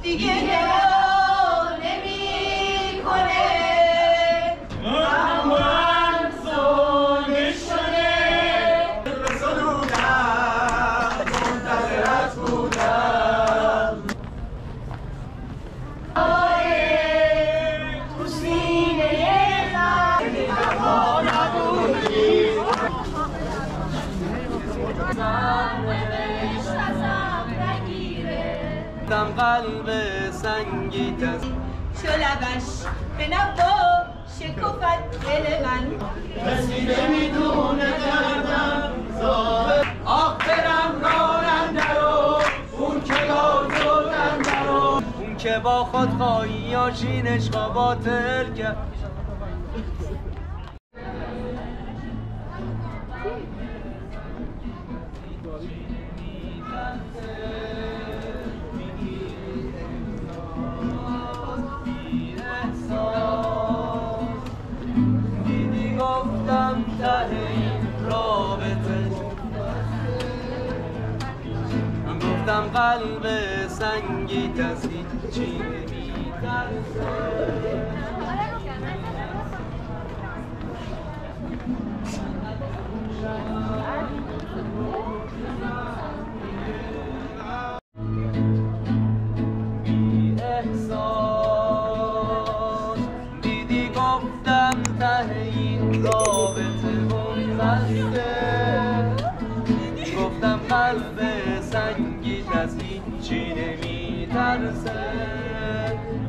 دیگه نگاه نمی‌کنه من زنده شده رسولودم منتظرت بودم تو سینه اما نبودی دم قلب سنگی تست شو لبش به نوا شکفت دل من کسی نمیدونه دردم ظاهر آخرم راننده رو اون که گازودنده رو اون که با خود خواهی آشینش با باطل کرد دیدی گفتم ته این رابطه گفتم قلب سنگی تسید چی نمی‌ترسه دیدی گفتم ته این رابطه بسته گفتم قلب سنگی از هیچی نمی‌ترسه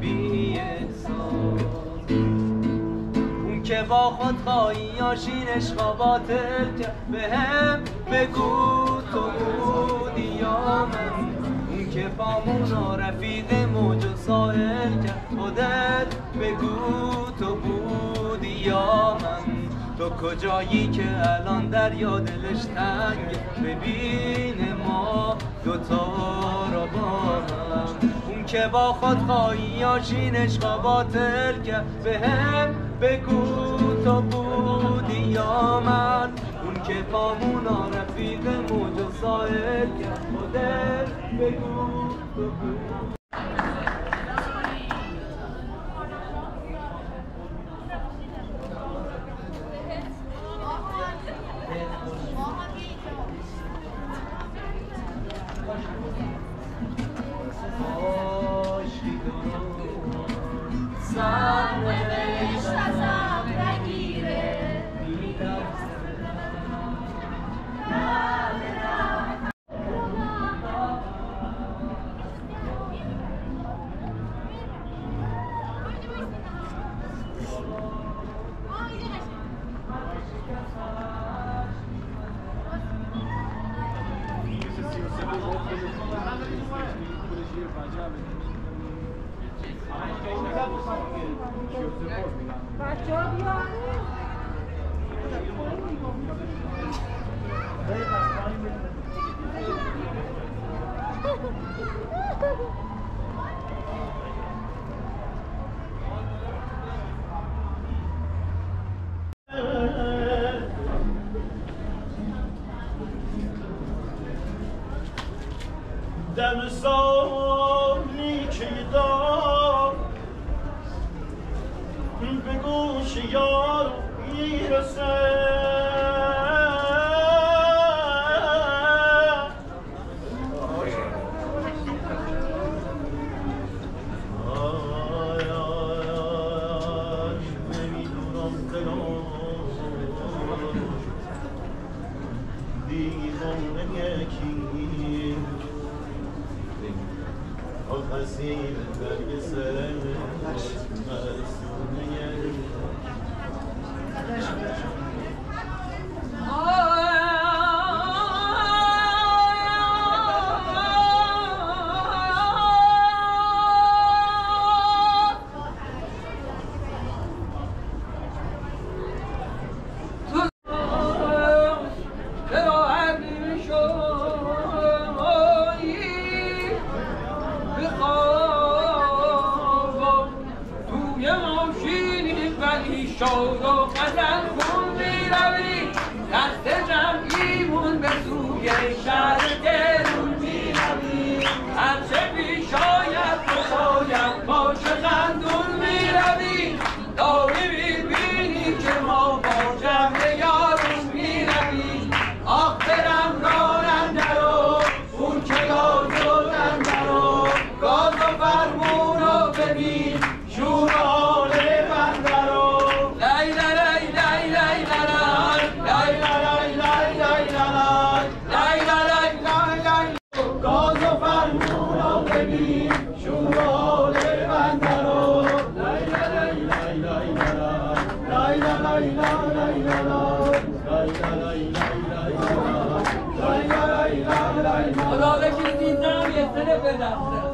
بی احساس اون که با خود خواهی آشینش با باطل کرد به هم بگو تو بودی یا من اون که پامونا رفیق موج و ساحل کرد خودت بگو تو بودی یا من تو کجایی که الان دریا دلش تنگ ببین ما دوتا را با هم اون که با خود خواهی آشینش با باطل کرد به هم بگو تو بودی یا من اون که پامونا رفیق موج و ساحل کرد خودت بگو تو بودی سرنوشت ازم نگیره دم سالی که دار به گوش یار میرسه نمیدونم دلم دیوانه یکی آخزین برگ سر مسونه شاد و غزل خون می‌روی دست جمعیمون به سوی شهر درون می‌روی هرچه پیش آید ببین شورال بنده رو لای لای لای لای لای لای لای لای لای لای لای گاز و فرمون رو ببین شورال بنده رو لای لای لای لای لای لای لای لای خدا بکید این دارم یه سنه بدست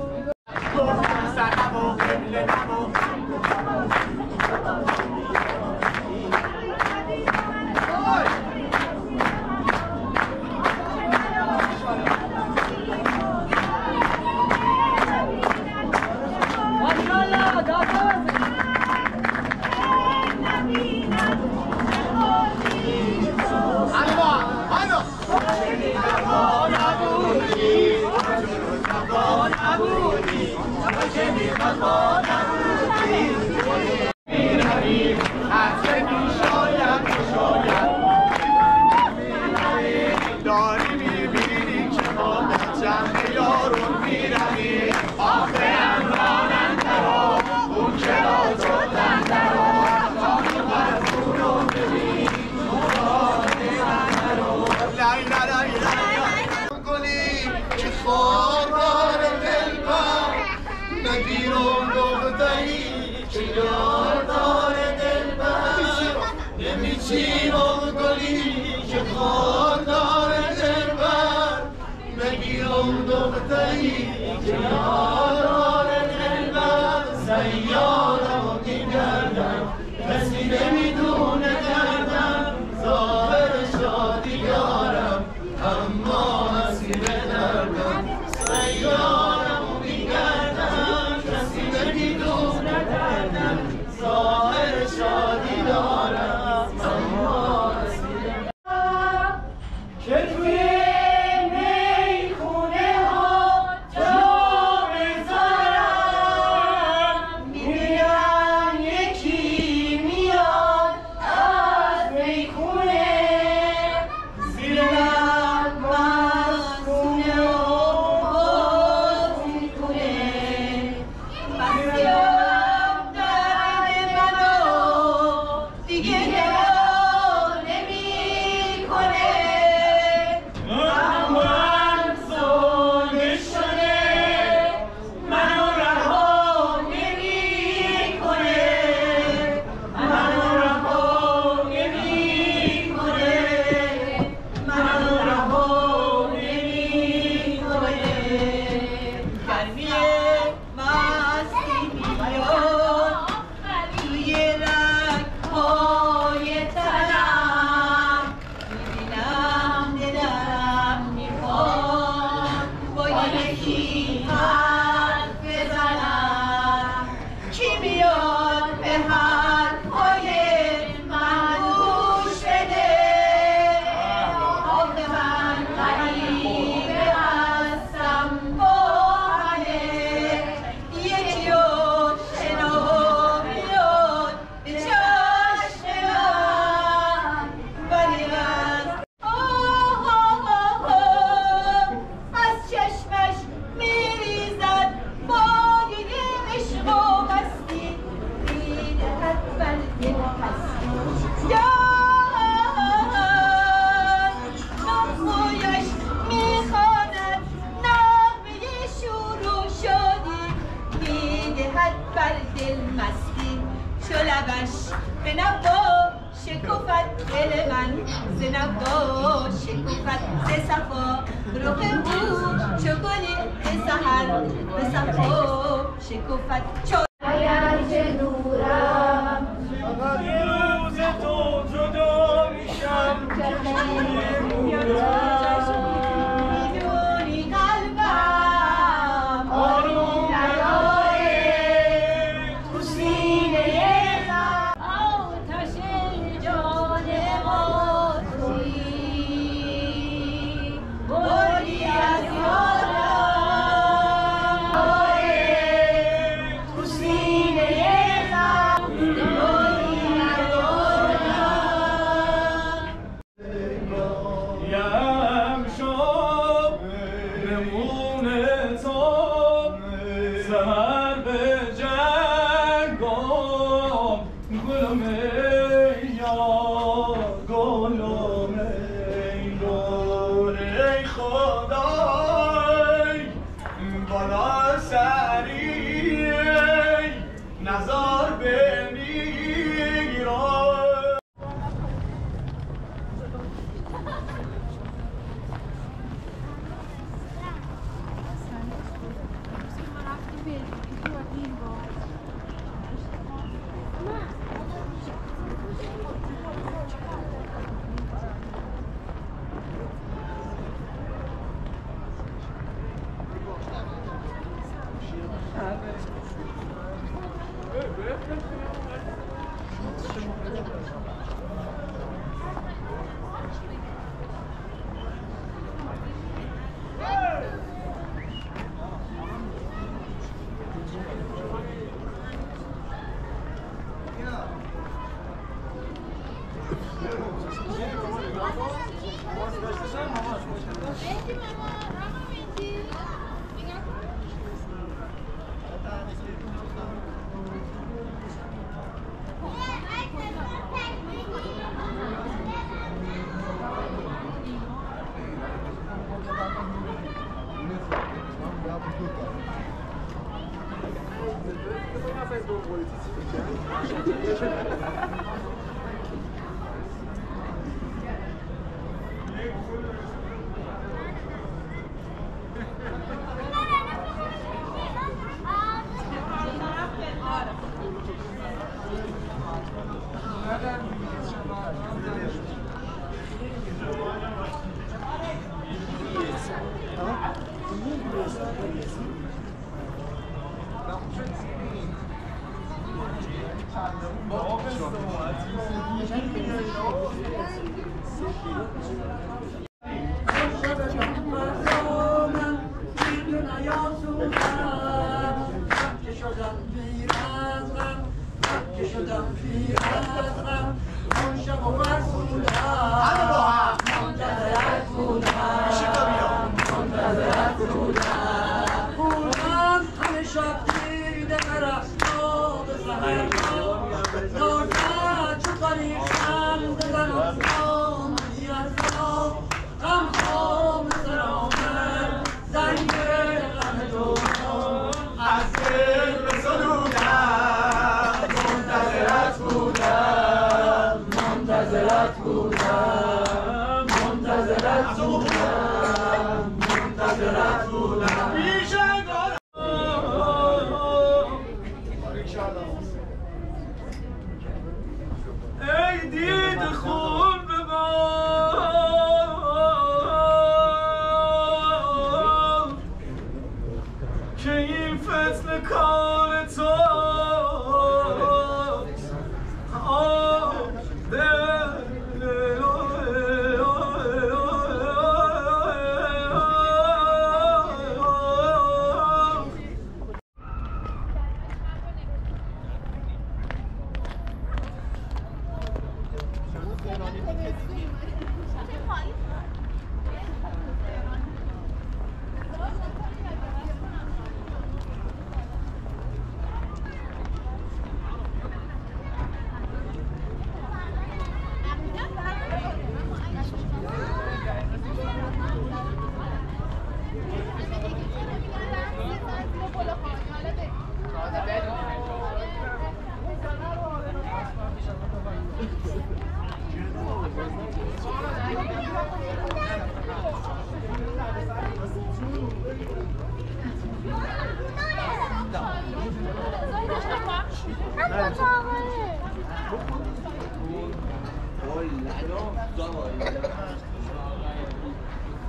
داری میبینی که ما در جمع یارون میرمی آخه راننده رو اون که را زدنده رو تا تو مرزون رو ببین راننده رو لای لای لای گلی که خوردار دل بر نگیرون دختری که یاردار دل بر نمیچینم گلی که خوردار دل بر نگیرم دختری که یاردار دل بر سیارم و میگردم کسی نمیدونه دردم ظاهر شادی دارم اما اسیر دردم سیارم و میگردم کسی نمیدونه دردم ظاهر شادی دارم اما اسیر که توی میخونه ها جا بذارم میگن یکی میاد از میخونه زیر لب مستونه و باز میکنه مسیاب درد منو دیگه نگاه نمیکنه من زنده شده منو رها نمیکنه منو رها نمیکنه منو رها نمیکنه گرمی مستی میاد توی رگ‌های تنم میبینم دلم میخواد با یکی حرف بزنم کی میاد به حرفهای من گوش بده آخه من غریبه هستم با همه یکی رو شنا بیاد به چشم من ولی از چشمش میریزد بادیه عشق و مستی میدهد بر دل هستی نغمه‌اش میخواند نغمه شور و شادی میدهد بر دل مستی چو لبش به نوا شکفت دل من ز نوا شکفت ز صفا رخ او چو گلی سحر به صفا شکفت چو اگر چه دورم روز تو جدا میشم میدونی قلبم آروم نداره تو سینه من آتش جان ما تویی بردی از یادم تو سینه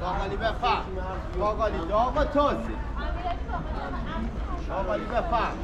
باقالی بفهم باقالی داغ توزی باقالی بفهم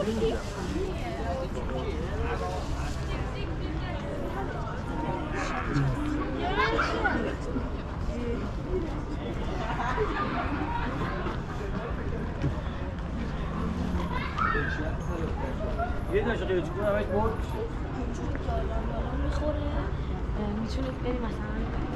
یه داشت قیچی کنم همش برد میخوره میتونید بریم مثلا